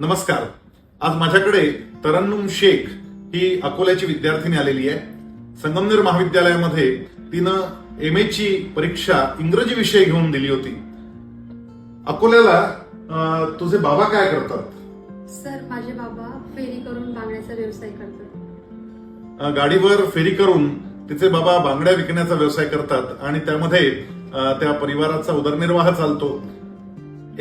नमस्कार. आज माझ्याकडे तरन्नुम शेख ही अकोल्याची विद्यार्थिनी आलेली आहे. संगमनेर महाविद्यालयामध्ये तिनं MA ची परीक्षा इंग्रजी विषय घेऊन दिली होती. अकोल्याला तुझे बाबा काय करतात? सर, माझे बाबा फेरी करून बांगड्याचा व्यवसाय करतात. गाडीवर फेरी करून तिचे बाबा बांगड्या विकण्याचा व्यवसाय करतात आणि त्यामध्ये त्या परिवाराचा उदरनिर्वाह चालतो.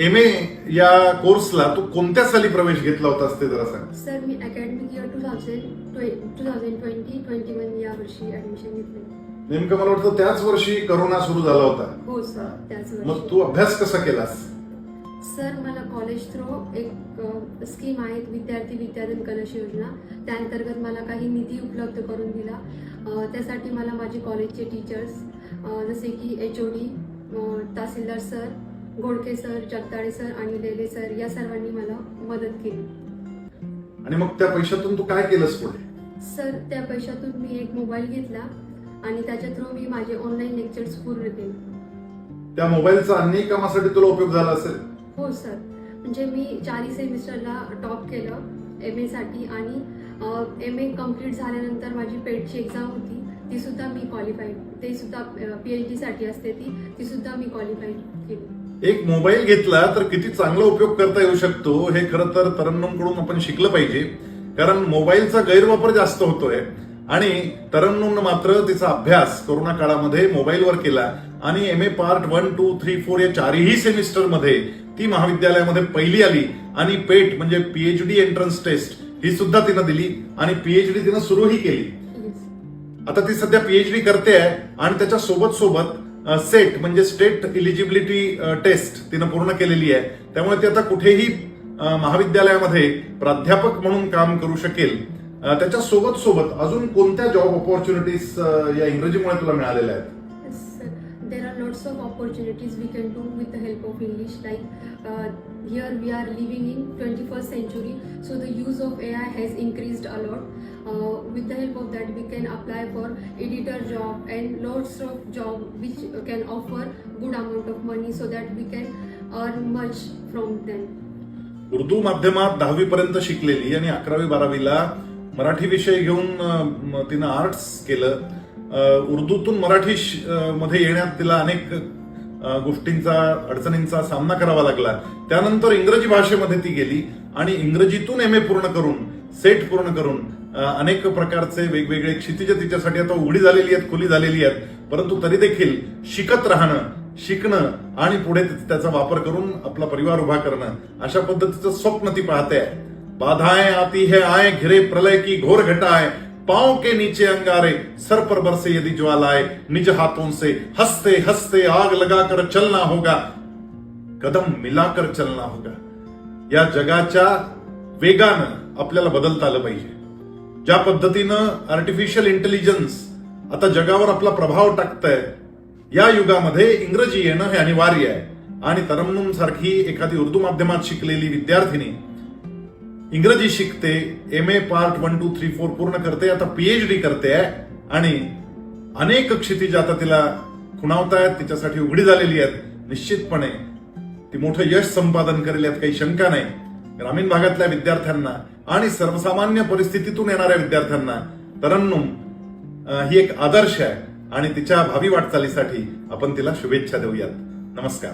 MA या कोर्सला तू कोणत्या साली प्रवेश घेतला होतास ते जरा सांग. सर, मी अकॅडमिक इयर 2020-21 या वर्षी ऍडमिशन घेतले. नेमकं मला वाटतं त्याच वर्षी करोना सुरू झाला होता. हो सर, त्याच मग वर्षी. तू अभ्यास कसा केलास? सर, मला कॉलेज थ्रू एक स्कीम आहे, विद्यार्थी विद्याधन कलश योजना. त्या अंतर्गत मला काही निधी उपलब्ध करून दिला. त्यासाठी मला माझे कॉलेजचे टीचर्स जसे की HOD, tehsildar sir, Ghodke sir, Jagdale sir आणि लेले सर या सर्वांनी मला मदत केली. आणि मग त्या पैशातून तू काय केलंस पुढे? सर, त्या पैशातून मी एक मोबाईल घेतला आणि त्याच्या थ्रू मी माझे ऑनलाईन लेक्चर्स पूर्ण केले. त्या मोबाईलचा अन्य कामासाठी तुला उपयोग झाला असेल? हो सर, म्हणजे मी 4 सेमिस्टरला टॉप केलं MA साठी आणि MA कम्प्लीट झाल्यानंतर माझी पेटची एक्झाम होती, ती सुद्धा मी क्वालिफाईड, ते सुद्धा PhD साठी असते, ती सुद्धा मी क्वालिफाईड केली. एक मोबाईल घेतला तर किती चांगला उपयोग करता येऊ शकतो हे खरं तर तरन्नुमकडून आपण शिकलं पाहिजे. कारण मोबाईलचा गैरवापर जास्त होतोय आणि तरन्नुमनं मात्र तिचा अभ्यास कोरोना काळामध्ये मोबाईलवर केला आणि MA पार्ट 1, 2, 3, 4 या 4ही सेमिस्टरमध्ये ती महाविद्यालयामध्ये पहिली आली आणि पेट म्हणजे PhD एंट्रन्स टेस्ट ही सुद्धा तिनं दिली आणि PhD तिनं सुरूही केली. आता ती सध्या PhD करते आहे आणि त्याच्या सोबत सेट म्हणजे स्टेट इलिजिबिलिटी टेस्ट तिनं पूर्ण केलेली आहे. त्यामुळे ती आता कुठेही महाविद्यालयामध्ये प्राध्यापक म्हणून काम करू शकेल. त्याच्या सोबत अजून कोणत्या जॉब ऑपॉर्च्युनिटीज या इंग्रजीमुळे तुला मिळालेल्या आहेत? There are lots of opportunities we can do with the help of English. Like here we are living in 21st century, so the use of AI has increased a lot. With the help of that, we can apply for editor job and lots of job which can offer good amount of money, so that we can earn much from them. Urdu माध्यमात 10वी पर्यंत शिकलेली आणि 11वी-12वीला मराठी विषय घेऊन तिनं arts केलं. उर्दूतून मराठी मध्ये येण्यात तिला अनेक गोष्टींचा अडचणींचा सामना करावा लागला. त्यानंतर इंग्रजी भाषेमध्ये ती गेली आणि इंग्रजीतून MA पूर्ण करून सेट पूर्ण करून अनेक प्रकारचे वेगवेगळे क्षितिज तिच्यासाठी आता उघडी झालेली आहेत, खुली झालेली आहेत. परंतु तरी देखील शिकत राहणं, शिकणं आणि पुढे त्याचा वापर करून आपला परिवार उभा करणं अशा पद्धतीचं स्वप्न ती पाहते. बाधाएं आती है आए घिरे प्रलय की घोर घटाए, पांव के नीचे अंगारे सर पर बरसे यदि ज्वालाए, निज हाथों से हंसते हंसते आग लगाकर चलना होगा, कदम मिलाकर चलना होगा. या जगाच्या वेगानं आपल्याला बदलता आलं पाहिजे. ज्या पद्धतीनं आर्टिफिशियल इंटेलिजन्स आता जगावर आपला प्रभाव टाकतंय, या युगामध्ये इंग्रजी येणं हे अनिवार्य आहे. आणि तरन्नुम सारखी एखादी उर्दू माध्यमात शिकलेली विद्यार्थिनी इंग्रजी शिकते, MA पार्ट 1, 2, 3, 4 पूर्ण करते, आता PhD करते आहे आणि अनेक क्षितिज आता तिला खुणावतायत, तिच्यासाठी उघडी झालेली आहेत. निश्चितपणे ती मोठं यश संपादन करेल यात काही शंका नाही. ग्रामीण भागातल्या विद्यार्थ्यांना आणि सर्वसामान्य परिस्थितीतून येणाऱ्या विद्यार्थ्यांना तरन्नुम ही एक आदर्श आहे आणि तिच्या भावी वाटचालीसाठी आपण तिला शुभेच्छा देऊयात. नमस्कार.